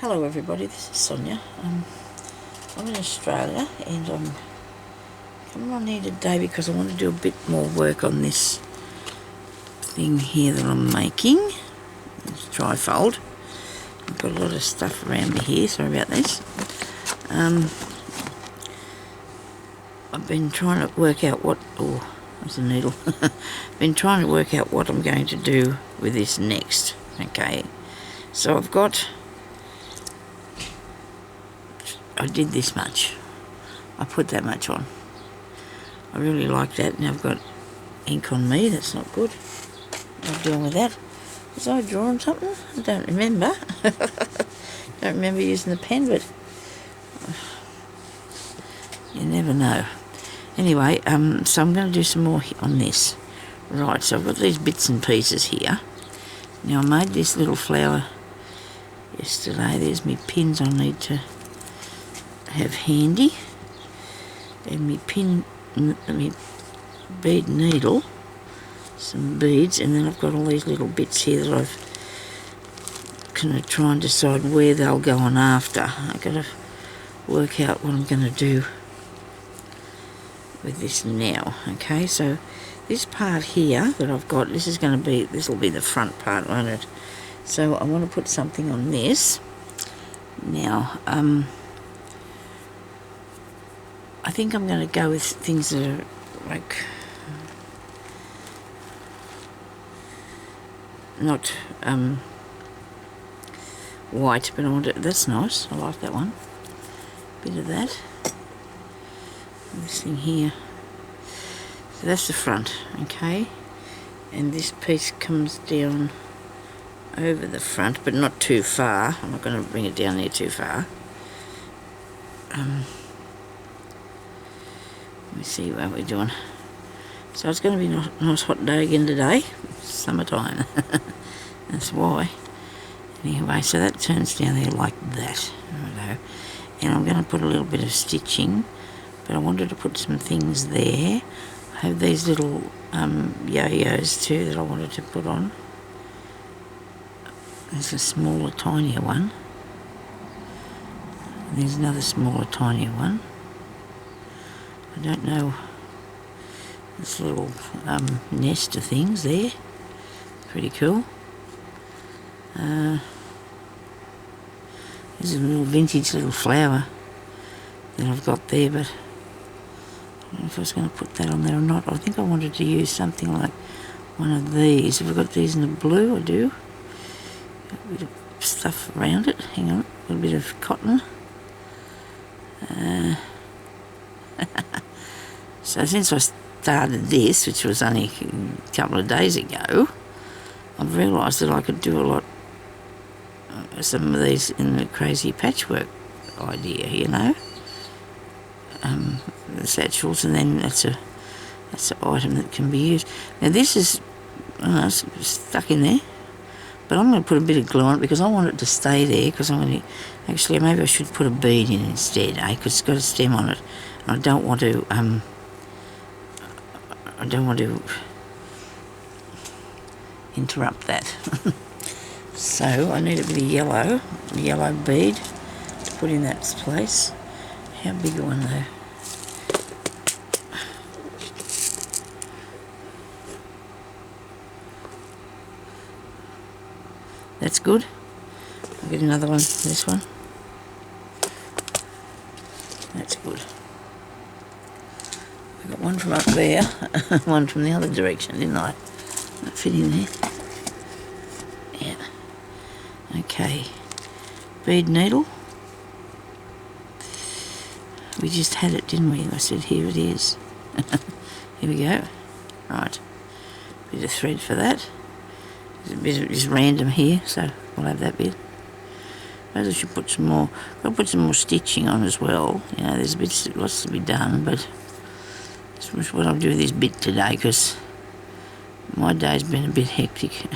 Hello everybody, this is Sonia. I'm in Australia and I'm coming on here today because I want to do a bit more work on this thing here that I'm making. It's trifold. I've got a lot of stuff around me here, sorry about this. I've been trying to work out what, oh, that's a needle. Been trying to work out what I'm going to do with this next, okay. So I did this much. I put that much on. I really like that. Now I've got ink on me. That's not good. I'm dealing with that. Was I drawing something? I don't remember. Don't remember using the pen, but you never know. Anyway, so I'm going to do some more on this. Right, so I've got these bits and pieces here. Now I made this little flower yesterday. There's my pins I need to have handy, and my bead needle, some beads, and then I've got all these little bits here that I've kind of try and decide where they'll go on after. I've got to work out what I'm going to do with this now. Okay, so this part here that I've got, this will be the front part, won't it? So I want to put something on this now. I think I'm going to go with things that are like not white, but I want it. That's nice. I like that one. Bit of that. This thing here. So that's the front, okay. And this piece comes down over the front, but not too far. I'm not going to bring it down there too far. Let me see what we're doing. So it's going to be a nice hot day again today. Summertime. That's why. Anyway, so that turns down there like that. Righto. And I'm going to put a little bit of stitching, but I wanted to put some things there. I have these little yo-yos too that I wanted to put on. There's a smaller, tinier one. And there's another smaller, tinier one. I don't know, this little nest of things there, pretty cool. There's a little vintage little flower that I've got there, but I don't know if I was going to put that on there or not. I think I wanted to use something like one of these. Have I got these in the blue? I do. Got a bit of stuff around it. Hang on, a little bit of cotton. So since I started this, which was only a couple of days ago, I've realised that I could do a lot, some of these in the crazy patchwork idea, you know. The satchels, and then that's an item that can be used. Now this is it's stuck in there, but I'm going to put a bit of glue on it because I want it to stay there. Because I'm going to actually, maybe I should put a bead in instead, because it's got a stem on it, and I don't want to interrupt that. So I need a bit of yellow bead to put in that place. How big a one though? That's good. I'll get another one, this one. That's good. I got one from up there, one from the other direction, didn't I? That fit in there. Yeah. Okay. Bead needle. We just had it, didn't we? I said, here it is. Here we go. Right. Bit of thread for that. There's a bit of just random here, so we'll have that bit. Maybe I should put some more. I'll put some more stitching on as well. You know, there's lots to be done, but that's what I'll do with this bit today, because my day's been a bit hectic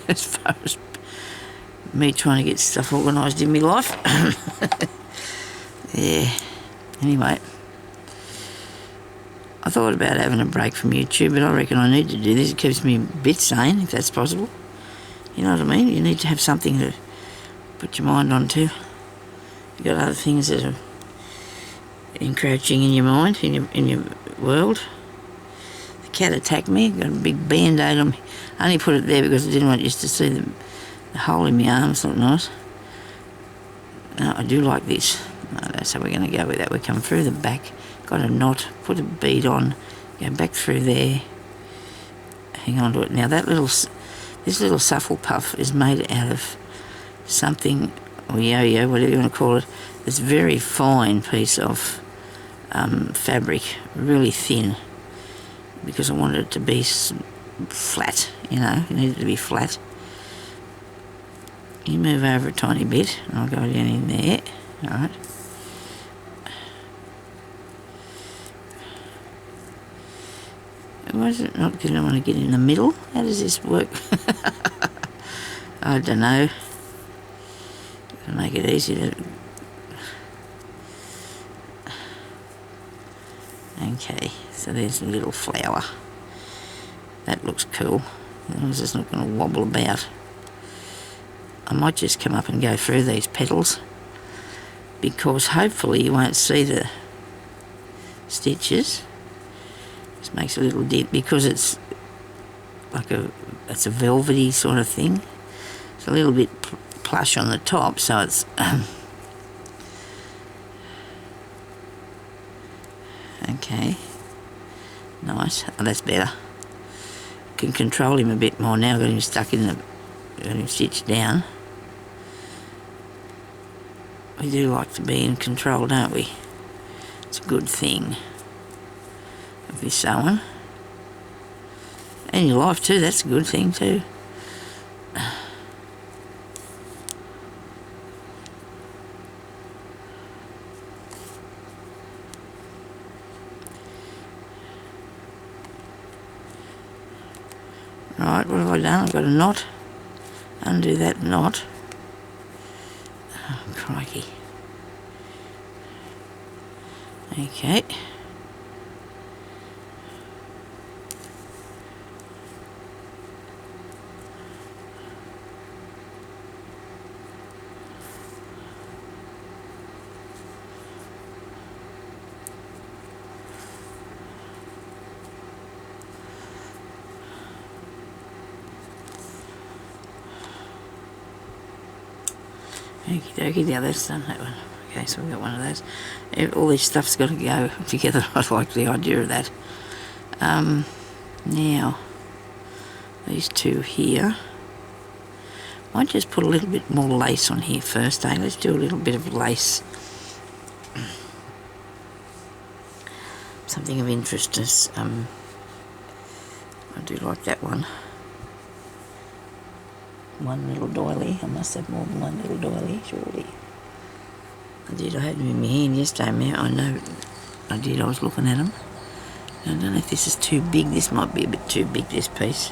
as far as me trying to get stuff organised in my life. Yeah. Anyway, I thought about having a break from YouTube, but I reckon I need to do this. It keeps me a bit sane, if that's possible. You know what I mean? You need to have something to put your mind onto. You've got other things that are encroaching in your mind, in your world. The cat attacked me, got a big band-aid on me. I only put it there because I didn't want you to see the hole in my arm. It's not nice. No, I do like this. No, that's how we're going to go with that. We come through the back, got a knot, put a bead on, go back through there, hang on to it. Now this little suffle puff is made out of something, or yo-yo, whatever you want to call it. It's a very fine piece of fabric, really thin, because I wanted it to be flat, you know, it needed to be flat. You move over a tiny bit, and I'll go down in there, alright. Why is it not going to want to get in the middle? How does this work? I don't know. To make it easy to... Okay, so there's a little flower. That looks cool, as long as it's not going to wobble about. I might just come up and go through these petals, because hopefully you won't see the stitches. Just makes a little dip, because it's like it's a velvety sort of thing. It's a little bit plush on the top, so it's okay, nice. Oh, that's better. Can control him a bit more now. Got him stuck in got him stitched down. We do like to be in control, don't we? It's a good thing. Of your sewing. And your life too, that's a good thing too. Right, what have I done? I've got a knot. Undo that knot. Oh, crikey. Okay. Okie dokie, now that's done, that one. Okay, so we've got one of those. All this stuff's got to go together. I like the idea of that. Now, these two here. Might just put a little bit more lace on here first, eh? Let's do a little bit of lace. Something of interest is, I do like that one. One little doily. I must have more than one little doily, surely. I did. I had them in my hand yesterday, man. I know I did. I was looking at them. I don't know if this is too big. This might be a bit too big, this piece.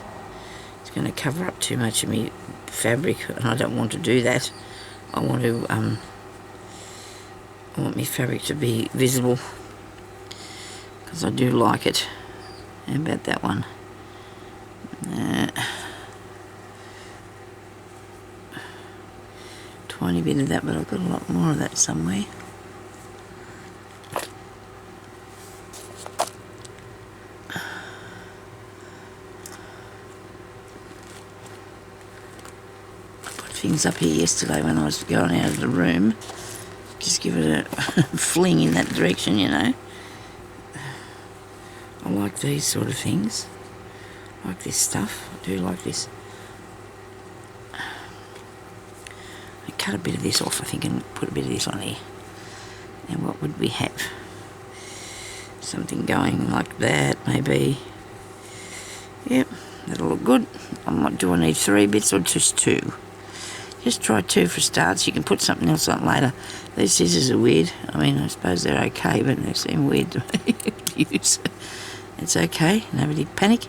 It's going to cover up too much of my fabric, and I don't want to do that. I want to, I want my fabric to be visible, because I do like it. How about that one? Tiny bit of that, but I've got a lot more of that somewhere. I put things up here yesterday when I was going out of the room. Just give it a fling in that direction, you know. I like these sort of things. I like this stuff. I do like this. Cut a bit of this off, I think, and put a bit of this on here. And what would we have? Something going like that, maybe. Yep, that'll look good. Do I need 3 bits or just 2? Just try 2 for starts. You can put something else on later. These scissors are weird. I mean, I suppose they're okay, but they seem weird to use. It's okay, nobody panic.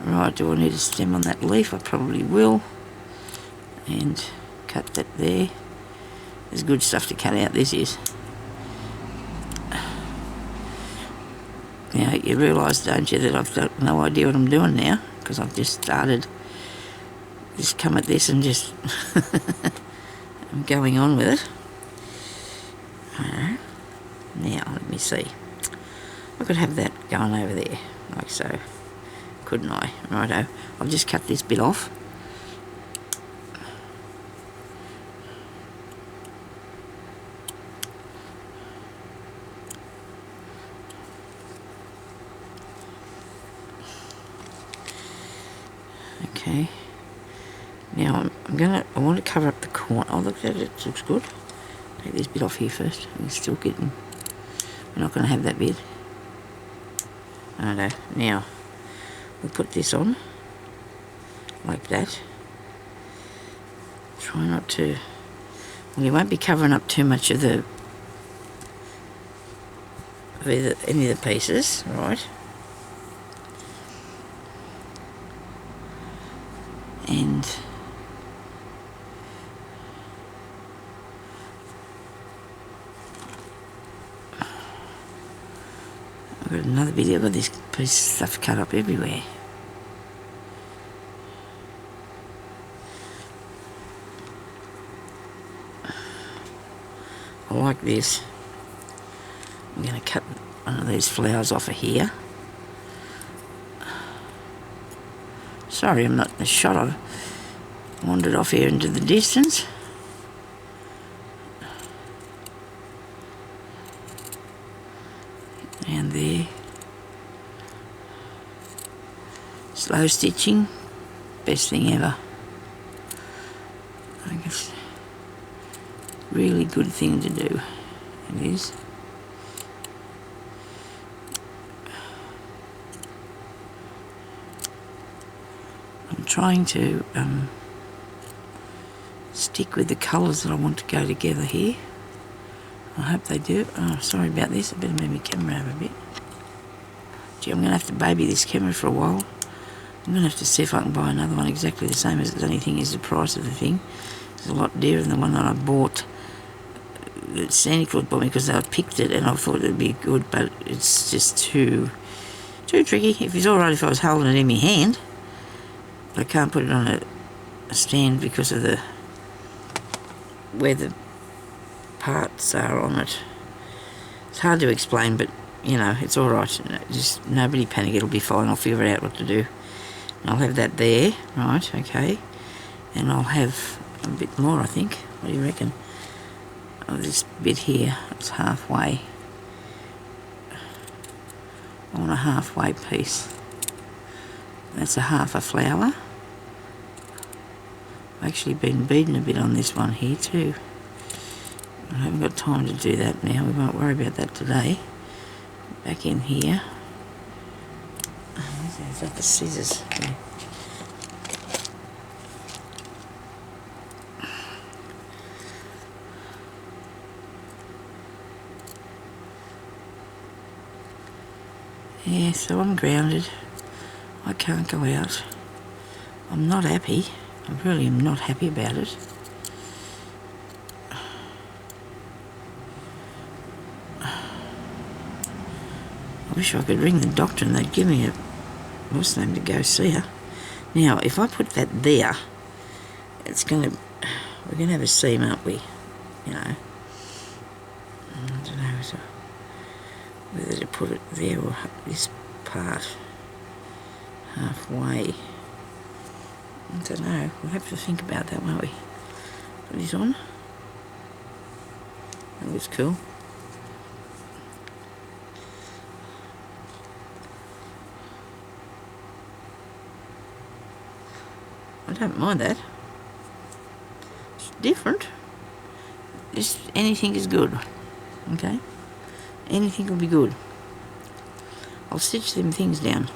Right, do I need a stem on that leaf? I probably will. And cut that there. There's good stuff to cut out, this is. Now, you realise, don't you, that I've got no idea what I'm doing now, because I've just started. Just come at this and just I'm going on with it. Now, let me see. I could have that going over there, like so, couldn't I? Righto. I'll just cut this bit off. Okay. Now I want to cover up the corner. Oh, look at it. It looks good. Take this bit off here first. We're still getting. We're not going to have that bit. Righto. Now we'll put this on like that. Try not to. Well, you won't be covering up too much of the any of the pieces, right? And I've got another bit. I've got this piece of stuff cut up everywhere. I like this. I'm going to cut one of these flowers off of here. Sorry, I'm not in the shot. I've wandered off here into the distance. And there. Slow stitching, best thing ever. I guess really good thing to do. It is. I'm trying to stick with the colours that I want to go together here. I hope they do. Oh, sorry about this. I better move my camera over a bit. Gee, I'm going to have to baby this camera for a while. I'm going to have to see if I can buy another one exactly the same as the only thing is the price of the thing. It's a lot dearer than the one that I bought. That Santa Claus bought me because I picked it and I thought it'd be good, but it's just too tricky. If it's alright if I was holding it in my hand, but I can't put it on a stand because of where the parts are on it. It's hard to explain, but you know, it's alright. Just nobody panic, it'll be fine. I'll figure out what to do. And I'll have that there, right, okay. And I'll have a bit more, I think. What do you reckon? Oh, this bit here, it's halfway. I want a halfway piece. That's a half a flower. I've actually been beading a bit on this one here too. I haven't got time to do that now. We won't worry about that today. Back in here. Is that the scissors? Yeah. Yeah, so I'm grounded. I can't go out. I'm not happy. I really am not happy about it. I wish I could ring the doctor and they'd give me a what's the name to go see her. Now, if I put that there, it's we're gonna have a seam, aren't we? You know. I don't know whether to put it there or this part halfway. I don't know. We'll have to think about that, won't we? Put this on. That looks cool. I don't mind that. It's different. Anything is good. Okay? Anything will be good. I'll stitch them things down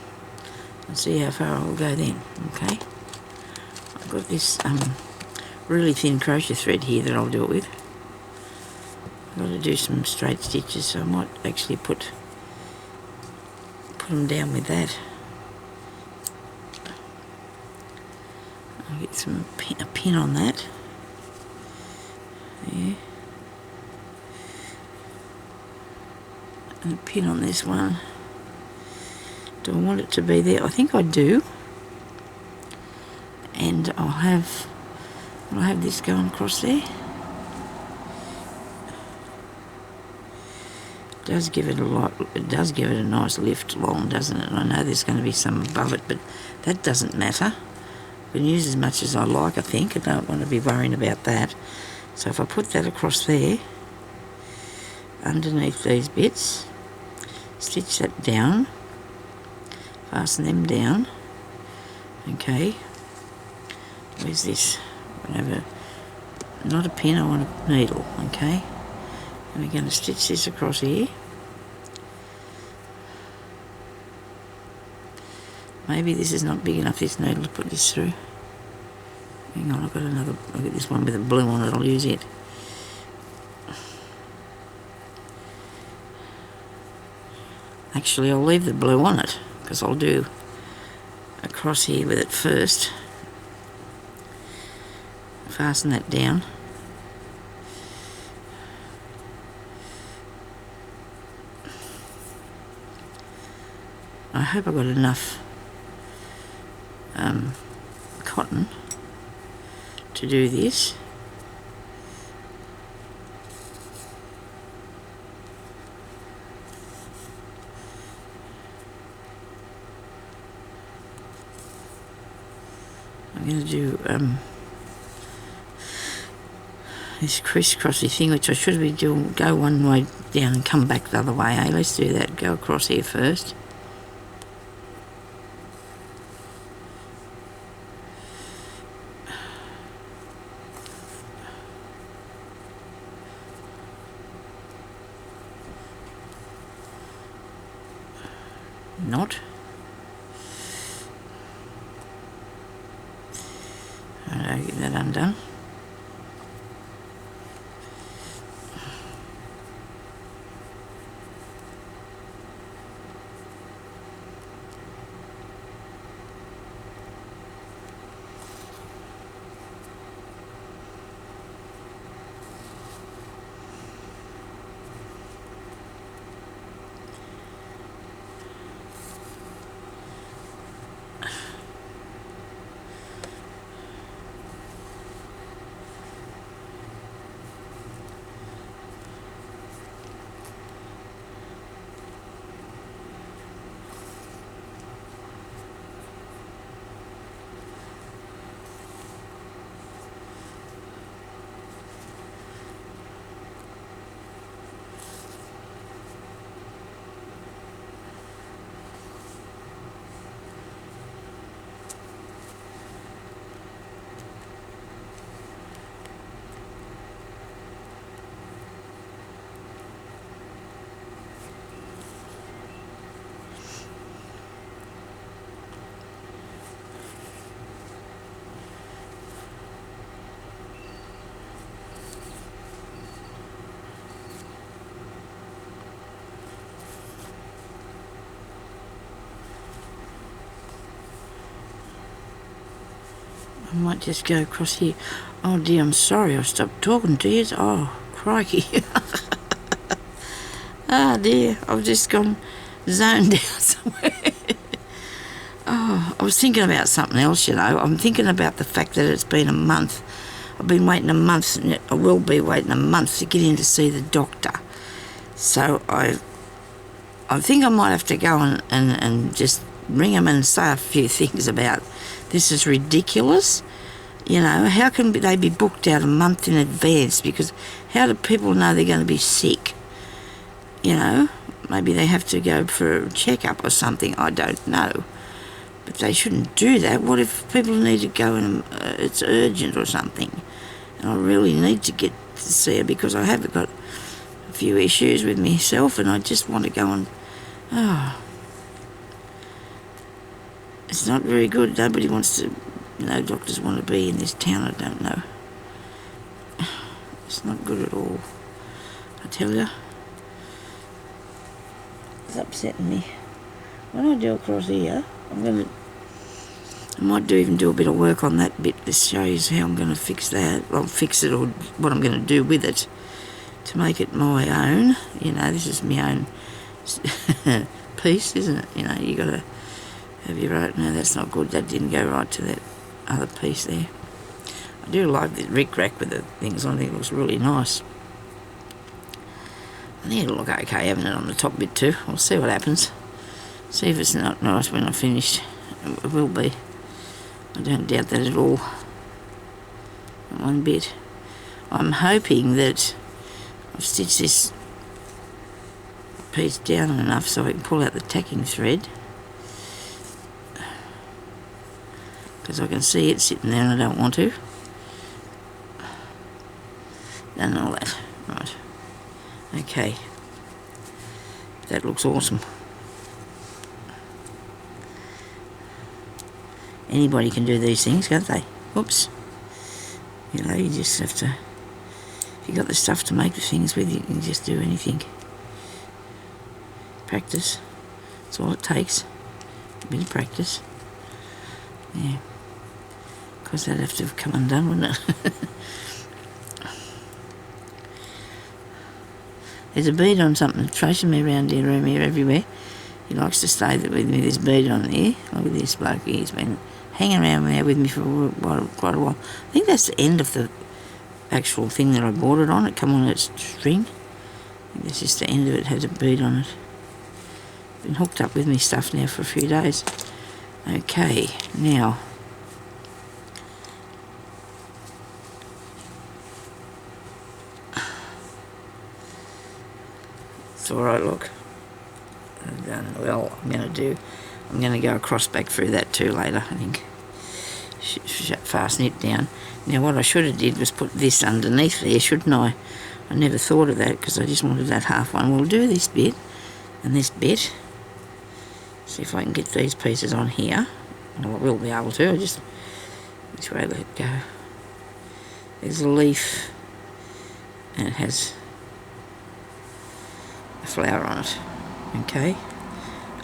and see how far I'll go then. Okay? I've got this really thin crochet thread here that I'll do it with. I've got to do some straight stitches, so I might actually put them down with that. I'll get a pin on that. There. And a pin on this one. Do I want it to be there? I think I do. And I'll have this going across there. Does give it a lot. It does give it a nice lift along, doesn't it? I know there's going to be some above it, but that doesn't matter. I can use as much as I like, I think. I don't want to be worrying about that. So if I put that across there, underneath these bits, stitch that down, fasten them down. Okay, where's this? Not a pin, I want a needle, okay? And we're going to stitch this across here. Maybe this is not big enough, this needle, to put this through. Hang on, I've got another, I've got this one with a blue on it, I'll use it. Actually, I'll leave the blue on it, because I'll do across here with it first. Fasten that down. I hope I've got enough cotton to do this. I'm going to do this crisscrossy thing, which I should be doing, go one way down and come back the other way, eh? Let's do that. Go across here first. Not. I'll get that undone. I might just go across here. Oh dear, I'm sorry, I stopped talking to you. Oh, crikey. Ah dear, I've just gone zoned out somewhere. Oh, I was thinking about something else, you know. I'm thinking about the fact that it's been a month. I've been waiting a month, and I will be waiting a month to get in to see the doctor. So I think I might have to go and just ring him and say a few things about this is ridiculous. You know, how can they be booked out a month in advance? Because how do people know they're going to be sick? You know, maybe they have to go for a checkup or something. I don't know. But they shouldn't do that. What if people need to go and it's urgent or something? And I really need to get to see her because I have got a few issues with myself and I just want to go and... Oh, it's not very good. Nobody wants to... No doctors want to be in this town, I don't know. It's not good at all, I tell you. It's upsetting me. When I do across here, I might even do a bit of work on that bit. This shows how I'm going to fix that. I'll fix it or what I'm going to do with it to make it my own. You know, this is my own piece, isn't it? You know, you got to have your own. No, that's not good. That didn't go right to that other piece there. I do like the rick-rack with the things on it. It looks really nice. I think it'll look okay having it on the top bit too. We'll see what happens. See if it's not nice when I've finished. It will be. I don't doubt that at all. One bit. I'm hoping that I've stitched this piece down enough so I can pull out the tacking thread, because I can see it sitting there and I don't want to. Done all that. Right. Okay. That looks awesome. Anybody can do these things, can't they? Whoops. You know, you just have to, if you've got the stuff to make the things with, you can just do anything. Practice. That's all it takes. A bit of practice. Yeah. Of course, that'd have to have come undone, wouldn't it? There's a bead on something tracing me around the room here everywhere. He likes to stay with me, this bead on there. Look at this bloke here. He's been hanging around there with me for quite a while. I think that's the end of the actual thing that I bought it on. It come on its string. I think that's just the end of it. It has a bead on it. Been hooked up with me stuff now for a few days. Okay, now it's alright, look. I've done well. I'm going to go across back through that too later, I think. Fasten it down. Now what I should have did was put this underneath there, shouldn't I? I never thought of that because I just wanted that half one. We'll do this bit and this bit. See if I can get these pieces on here. Well, I will be able to. I just, which way let it go? There's a leaf and it has a flower on it. Okay,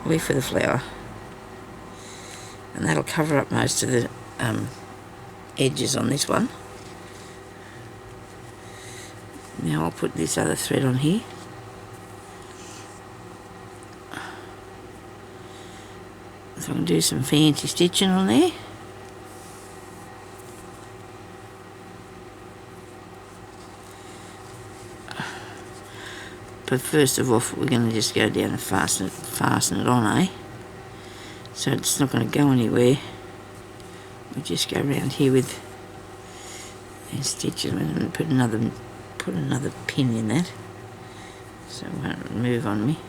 leaf with a flower, and that'll cover up most of the edges on this one. Now I'll put this other thread on here. So I can do some fancy stitching on there. But first of all, we're going to just go down and fasten it on, eh? So it's not going to go anywhere. We just go around here with and stitch it and put another pin in that, so it won't move on me.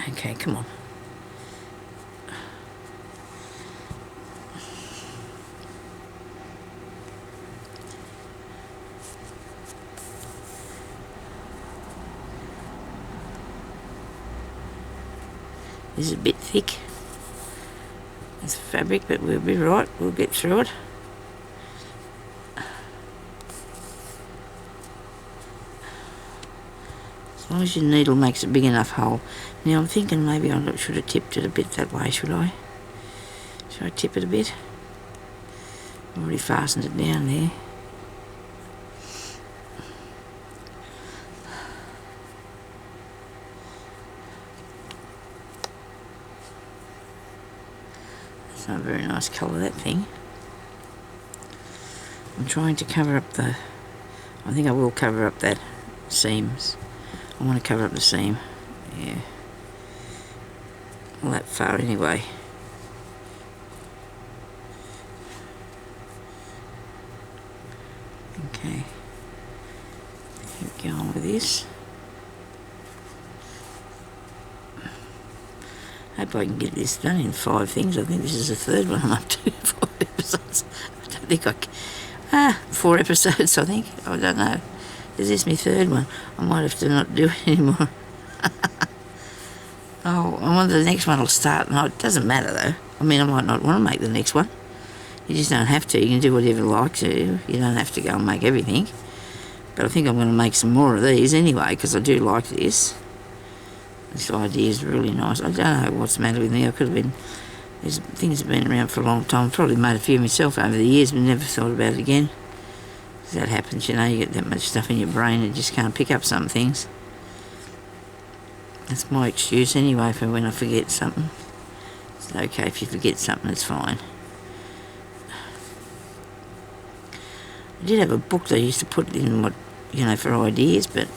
Okay, come on. This is a bit thick. It's fabric, but we'll be right. We'll get through it. As long as your needle makes a big enough hole. Now I'm thinking maybe I should have tipped it a bit that way, should I? Should I tip it a bit? I've already fastened it down there. It's not a very nice colour, that thing. I'm trying to cover up the, I think I will cover up that seams. I want to cover up the seam, yeah. Well, that far anyway. Okay, keep going with this. Hope I can get this done in 5 things. I think this is the 3rd one I'm up to. 5 episodes. I don't think I can. 4 episodes, I think. I don't know. Is this my 3rd one? I might have to not do it anymore. Oh, I wonder the next one will start. No, it doesn't matter though. I mean, I might not want to make the next one. You just don't have to. You can do whatever you like to. You don't have to go and make everything. But I think I'm going to make some more of these anyway, because I do like this. This idea is really nice. I don't know what's the matter with me. I could have been... These things have been around for a long time. Probably made a few myself over the years, but never thought about it again. That happens, you know, you get that much stuff in your brain and just can't pick up some things. That's my excuse anyway for when I forget something. It's okay if you forget something, it's fine. I did have a book that I used to put in what you know, for ideas, but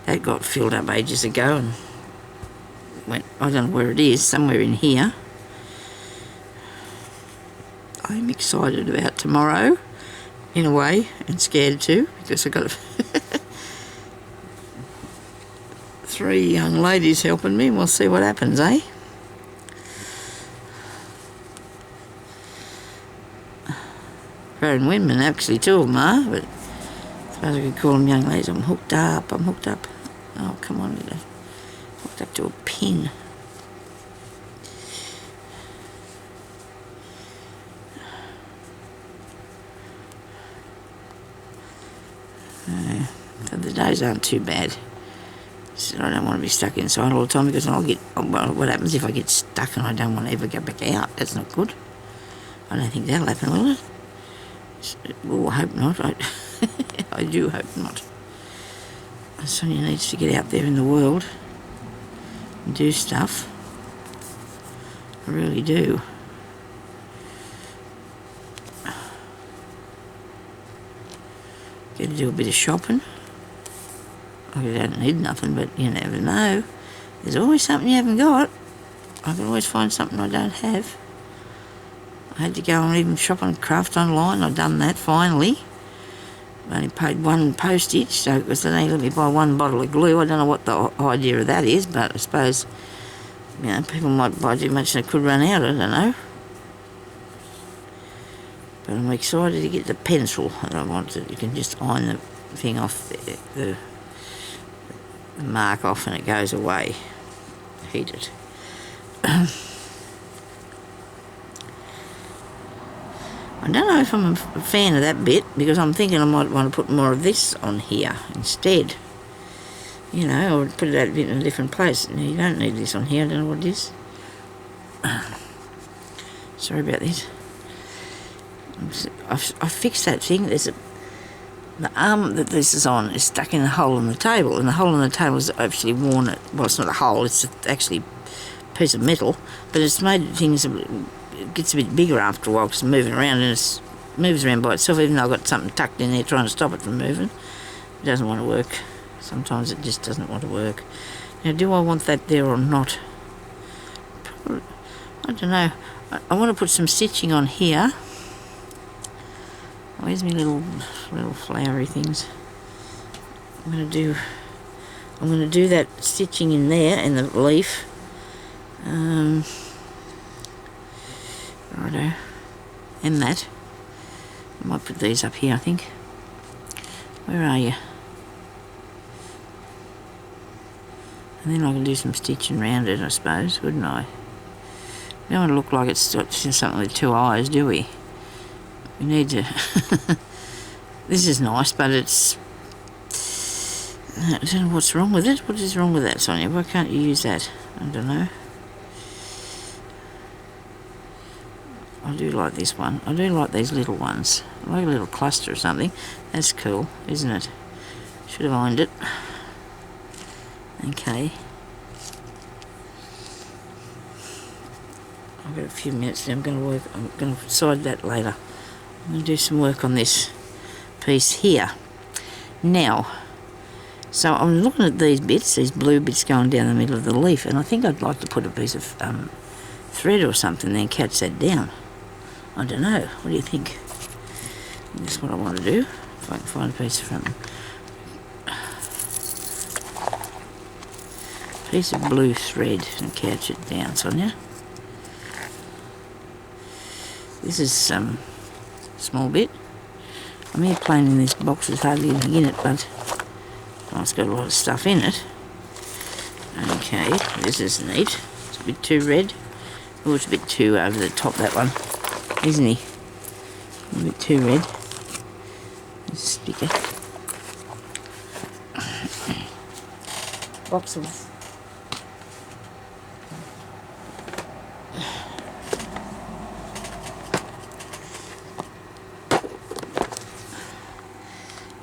that got filled up ages ago and went, I don't know where it is, somewhere in here. I'm excited about tomorrow, in a way, and scared too, because I've got 3 young ladies helping me, and we'll see what happens, eh? Grown women, actually, 2 of them are, but I suppose I could call them young ladies. I'm hooked up. Oh, come on, hooked up to a pin. So the days aren't too bad. So I don't want to be stuck inside all the time, because I'll get, well, what happens if I get stuck and I don't want to ever go back out? That's not good. I don't think that'll happen, will it? Well, I hope not. I do hope not. Sonia needs to get out there in the world and do stuff. I really do. Get to do a bit of shopping. I don't need nothing, but you never know. There's always something you haven't got. I can always find something I don't have. I had to go and even shop on Craft online. I've done that finally. I only paid 1 postage, so because they only let me buy 1 bottle of glue. I don't know what the idea of that is, but I suppose, you know, people might buy too much and they could run out. I don't know. But I'm excited to get the pencil that I want. You can just iron the thing off, the mark off, and it goes away. Heat it. I don't know if I'm a fan of that bit, because I'm thinking I might want to put more of this on here instead. You know, or put it in a different place. Now, you don't need this on here. I don't know what it is. Sorry about this. I fixed that thing. There's the arm that this is on is stuck in a hole in the table, and the hole in the table is actually worn. Well, it's not a hole. It's actually a piece of metal, but it's made things. It gets a bit bigger after a while because it's moving around, and it moves around by itself, even though I've got something tucked in there trying to stop it from moving. It doesn't want to work. Sometimes it just doesn't want to work. Now, do I want that there or not? Probably, I don't know. I want to put some stitching on here. Where's my little flowery things? I'm going to do that stitching in there, and the leaf. Righto, and that. I might put these up here, I think. Where are you? And then I can do some stitching around it, I suppose, wouldn't I? We don't want to look like it's something with 2 eyes, do we? We need to... This is nice, but it's... I don't know what's wrong with it. What is wrong with that, Sonia? Why can't you use that? I don't know. I do like this one. I do like these little ones. I like a little cluster or something. That's cool, isn't it? Should have ironed it. Okay. I've got a few minutes now. I'm going to decide that later. I'm going to do some work on this piece here. Now, so I'm looking at these bits, these blue bits going down the middle of the leaf, and I think I'd like to put a piece of thread or something, then catch that down. I don't know. What do you think? That's what I want to do. If I can find a piece of blue thread and catch it down, Sonia. This is some small bit. I'm here playing in this box with hardly anything in it, but it's got a lot of stuff in it. Okay, this is neat. It's a bit too red. Oh, it's a bit too over the top, that one. Isn't he? A bit too red. Sticker. Box of...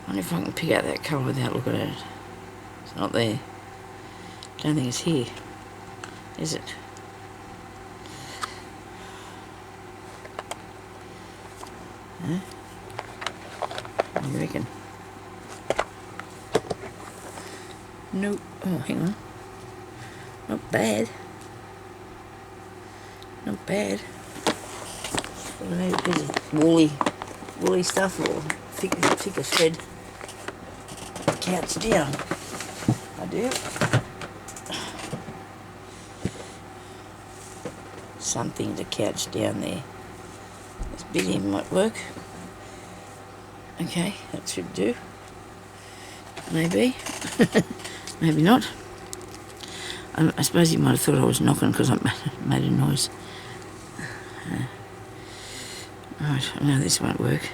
I wonder if I can pick out that colour without looking at it. It's not there. Don't think it's here. Is it? Huh? What do you reckon? No. Oh, hang on. Not bad. Not bad. I need a bit of woolly stuff or thicker thread. Couch down. I do. Something to couch down there. This bit in might work. Okay, that should do. Maybe. Maybe not. I suppose you might have thought I was knocking because I made a noise. Right, no, this won't work.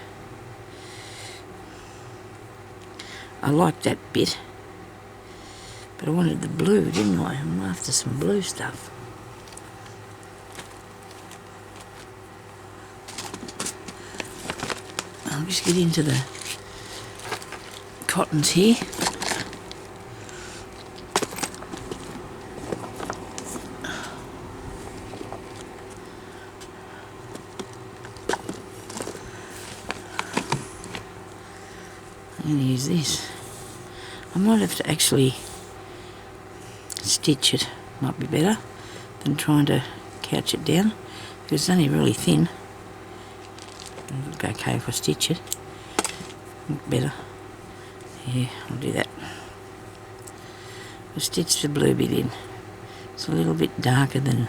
I liked that bit, but I wanted the blue, didn't I? I'm after some blue stuff. I'll just get into the cottons here. I'm going to use this. I might have to actually stitch it. Might be better than trying to couch it down because it's only really thin. It'll look okay if I stitch it. Look better. Yeah, I'll do that. I'll stitch the blue bit in. It's a little bit darker than...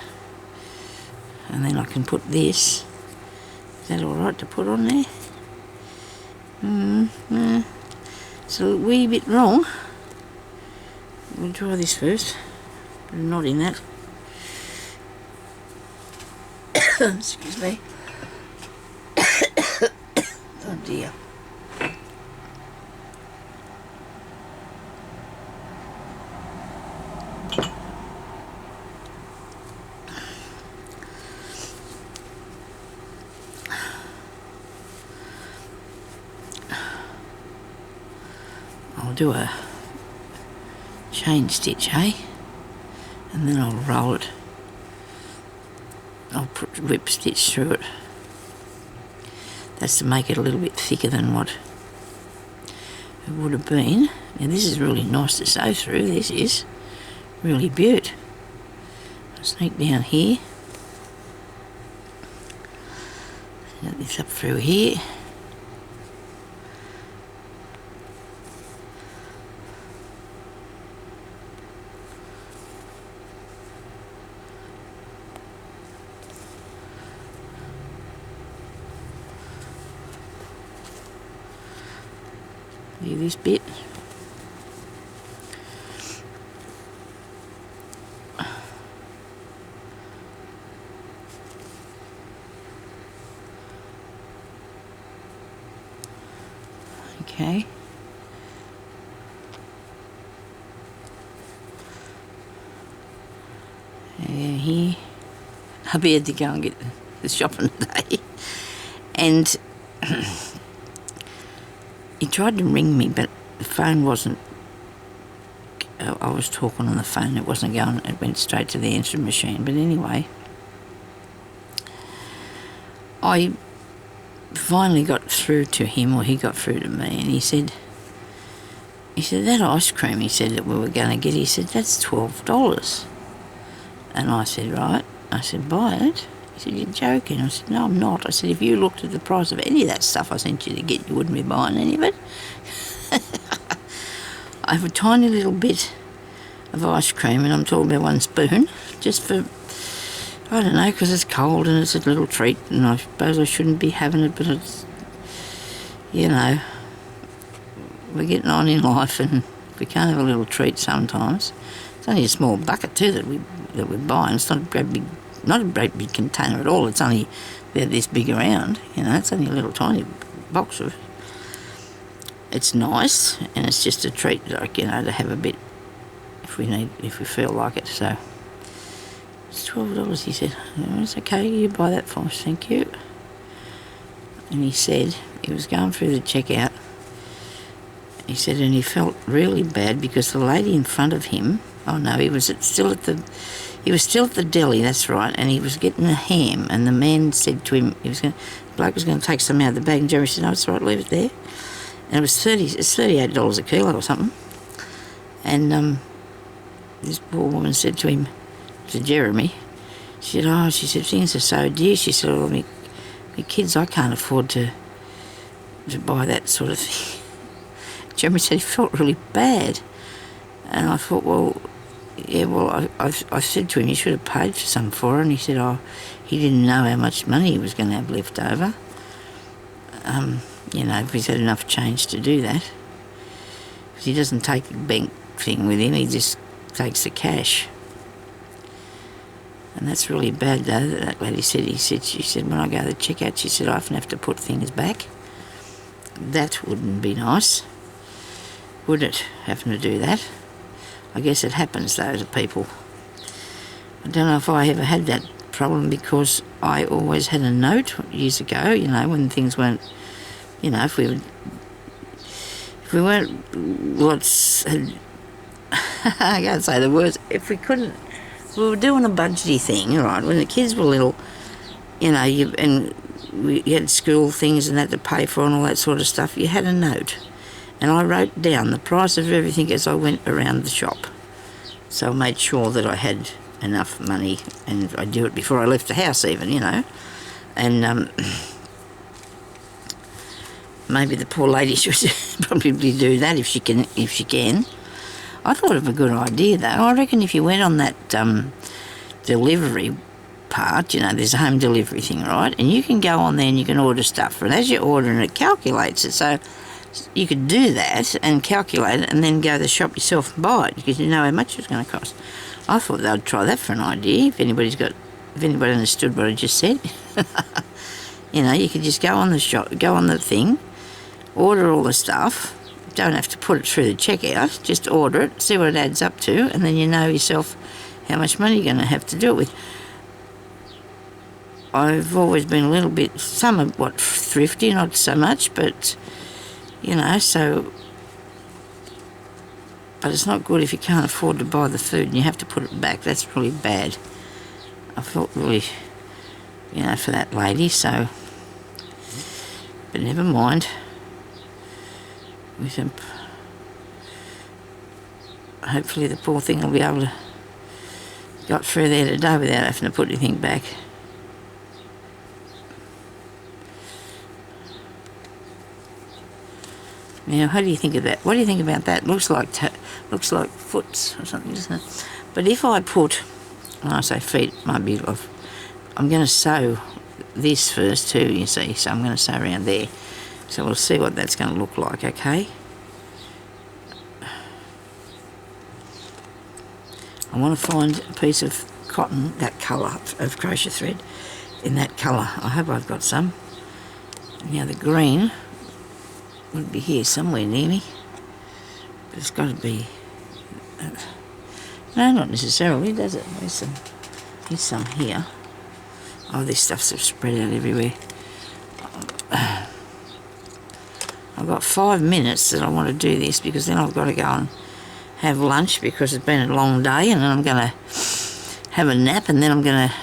And then I can put this. Is that alright to put on there? It's a wee bit wrong. We'll try this first. Not in that. Excuse me. Oh dear. I'll do a chain stitch, eh? And then I'll roll it. I'll put whip stitch through it. That's to make it a little bit thicker than what it would have been. Now this is really nice to sew through. This is really beaut. I'll sneak down here. Get this up through here. Do this bit. Okay. And here. I'll be able to go and get the shopping today. And he tried to ring me, but the phone wasn't... I was talking on the phone, it wasn't going, it went straight to the answering machine. But anyway, I finally got through to him, or he got through to me, and he said, that ice cream, he said, that we were going to get, he said, that's $12. And I said, right. I said, buy it. He said, you're joking. I said, no, I'm not. I said, if you looked at the price of any of that stuff I sent you to get, you wouldn't be buying any of it. I have a tiny little bit of ice cream, and I'm talking about 1 spoon, just for, I don't know, because it's cold and it's a little treat, and I suppose I shouldn't be having it, but it's, you know, we're getting on in life, and we can't have a little treat sometimes. It's only a small bucket too that we're buying. It's not a great big container at all. It's only about this big around. You know, it's only a little tiny box of. It's nice, and it's just a treat, like, you know, to have a bit if we feel like it. So it's $12. He said, oh, it's okay. You buy that for us, thank you. And he said he was going through the checkout. He said, and he felt really bad because the lady in front of him. Oh no, he was still at the deli, that's right, and he was getting a ham, and the man said to him, the bloke was going to take some out of the bag, and Jerry said, no, it's all right, leave it there. And it's $38 a kilo or something. And this poor woman said to him, to Jeremy, she said, things are so dear. She said, well, my kids, I can't afford to buy that sort of thing. Jeremy said he felt really bad. And I thought, well, yeah, well, I said to him, you should have paid for some for her. And he said, he didn't know how much money he was going to have left over. If he's had enough change to do that. Because he doesn't take a bank thing with him, he just takes the cash. And that's really bad, though, that lady said. She said, when I go to the checkout, she said, I often have to put things back. That wouldn't be nice, would it, having to do that? I guess it happens, though, to people. I don't know if I ever had that problem because I always had a note years ago, when things weren't, if we weren't, I can't say the words, if we couldn't, we were doing a budgety thing, right, when the kids were little, and you had school things and had to pay for and all that sort of stuff, you had a note. And I wrote down the price of everything as I went around the shop. So I made sure that I had enough money, and I do it before I left the house even, And maybe the poor lady should probably do that if she can. I thought of a good idea, though. I reckon if you went on that delivery part, there's a home delivery thing, right? And you can go on there and you can order stuff. And as you're ordering, it calculates it. So you could do that and calculate it and then go to the shop yourself and buy it because you know how much it's going to cost. I thought they'd try that for an idea if anybody understood what I just said. You could just go on the shop, go on the thing, order all the stuff. Don't have to put it through the checkout. Just order it, see what it adds up to, and then you know yourself how much money you're going to have to do it with. I've always been a little bit, somewhat thrifty, not so much, but, so... But it's not good if you can't afford to buy the food and you have to put it back. That's really bad. I felt really, for that lady, so... But never mind. Hopefully the poor thing will be able to got through there today without having to put anything back. Now, how do you think of that? What do you think about that? Looks like foots or something, doesn't it? But if I put, when I say feet, might be I'm going to sew this first too, you see. So I'm going to sew around there. So we'll see what that's going to look like, okay? I want to find a piece of cotton, that colour of crochet thread, in that colour. I hope I've got some. Now the green would be here somewhere near me. But it's got to be... no, not necessarily, does it? There's some here. Oh, this stuff's spread out everywhere. I've got 5 minutes that I want to do this because then I've got to go and have lunch because it's been a long day, and then I'm going to have a nap, and then I'm going to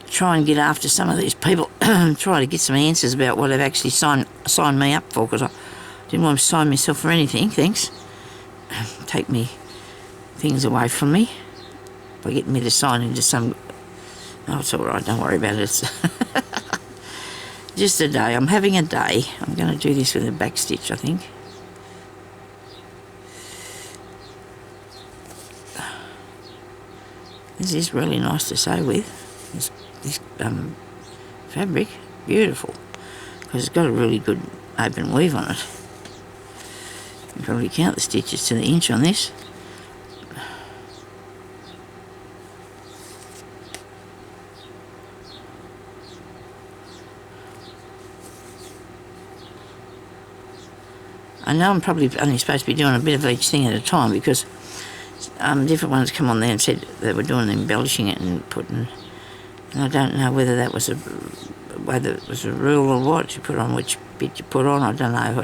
try and get after some of these people, try to get some answers about what they've actually signed me up for, because I didn't want to sign myself for anything, thanks. Take me things away from me by getting me to sign into some... Oh, it's all right, don't worry about it. It's just a day. I'm having a day. I'm going to do this with a back stitch, I think. This is really nice to sew with. This fabric, beautiful, because it's got a really good open weave on it. You can probably count the stitches to the inch on this. I know I'm probably only supposed to be doing a bit of each thing at a time because different ones come on there and said they were doing embellishing it and putting... And I don't know whether it was a rule or what you put on, which bit you put on. I don't know.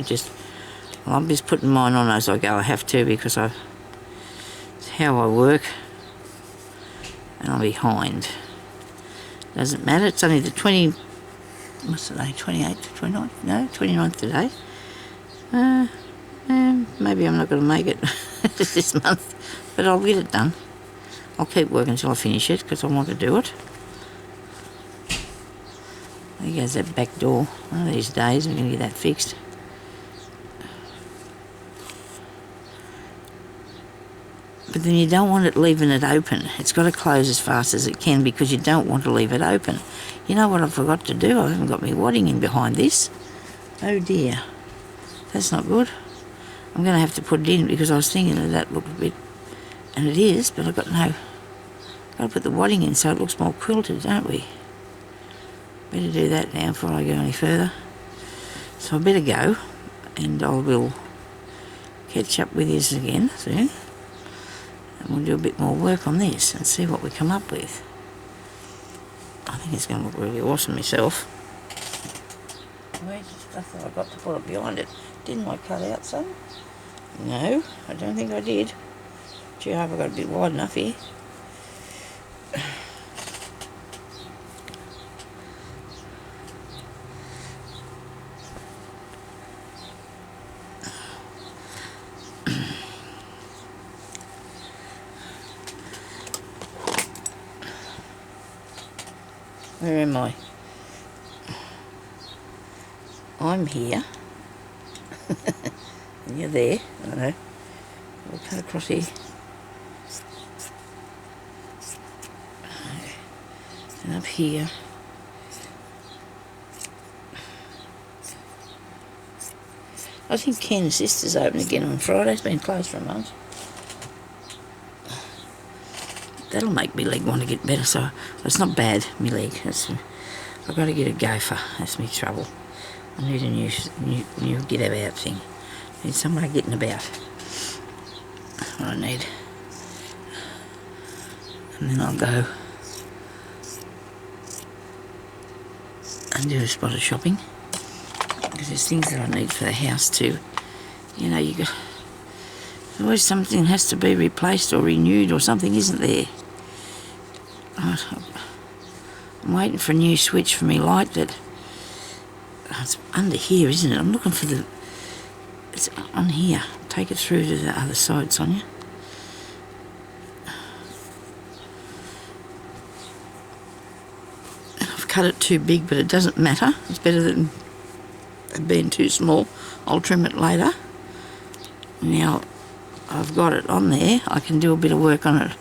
I'm just putting mine on as I go. I have to because it's how I work, and I'm behind. Doesn't matter. It's only the 20. What's today? 28th, 29th? No, 29th today. Maybe I'm not going to make it this month, but I'll get it done. I'll keep working until I finish it because I want to do it. There goes that back door. One of these days I'm going to get that fixed. But then you don't want it leaving it open. It's got to close as fast as it can because you don't want to leave it open. You know what I forgot to do? I haven't got my wadding in behind this. Oh dear. That's not good. I'm going to have to put it in because I was thinking that looked a bit... And it is, but I've got no... Got to put the wadding in so it looks more quilted, don't we? Better do that now before I go any further. So I better go and I will catch up with you again soon. And we'll do a bit more work on this and see what we come up with. I think it's going to look really awesome myself. Where's the stuff that I got to put it behind it? Didn't I cut out some? No, I don't think I did. Gee, I hope I got a bit wide enough here. Where am I? I'm here. And you're there. I know. We'll cut across here. And up here. I think Ken's Sister's open again on Friday. It's been closed for a month. That'll make my leg want to get better, so it's not bad, my leg. I've got to get a gopher. That's my trouble. I need a new get about thing. I need somebody getting about. That's what I need. And then I'll go and do a spot of shopping. Because there's things that I need for the house too. You know, there's always something has to be replaced or renewed or something, isn't there? I'm waiting for a new switch for my light that... it's under here, isn't it? I'm looking for the... It's on here. Take it through to the other side, Sonia. I've cut it too big, but it doesn't matter. It's better than it being too small. I'll trim it later. Now, I've got it on there. I can do a bit of work on it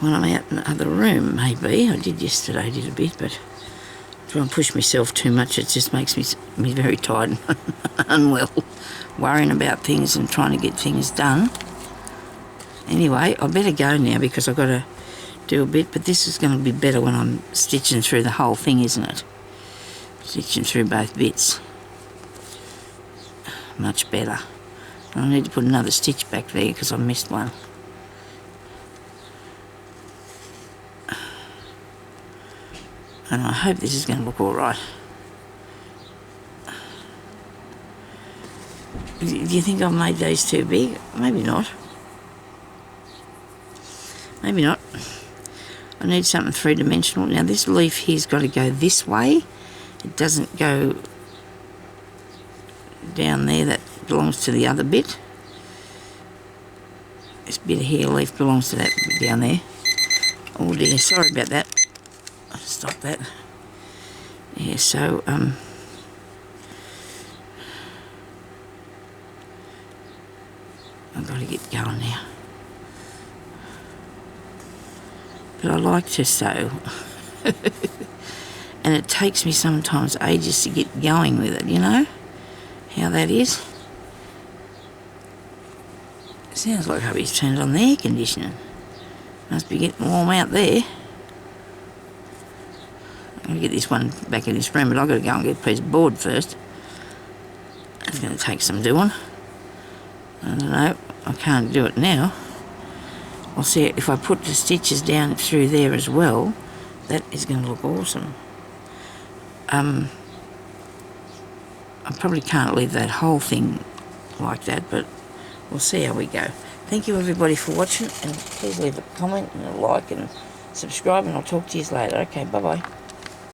when I'm out in the other room, maybe. I did yesterday, a bit, but if I push myself too much, it just makes me very tired and unwell, worrying about things and trying to get things done. Anyway, I better go now because I've got to do a bit, but this is going to be better when I'm stitching through the whole thing, isn't it? Stitching through both bits. Much better. I need to put another stitch back there because I missed one. And I hope this is going to look all right. Do you think I've made those too big? Maybe not. Maybe not. I need something three-dimensional. Now this leaf here's got to go this way. It doesn't go down there. That belongs to the other bit. This bit of hair leaf belongs to that bit down there. Oh dear, sorry about that. I'll stop that. Yeah, so I've got to get going now. But I like to sew. And it takes me sometimes ages to get going with it, you know? How that is. It sounds like hubby's turned on the air conditioning. Must be getting warm out there. I'm going to get this one back in this room, but I've got to go and get a piece of board first. It's going to take some doing. I don't know. I can't do it now. I'll see if I put the stitches down through there as well. That is going to look awesome. I probably can't leave that whole thing like that, but we'll see how we go. Thank you everybody for watching, and please leave a comment and a like and subscribe, and I'll talk to you later. Okay, bye-bye.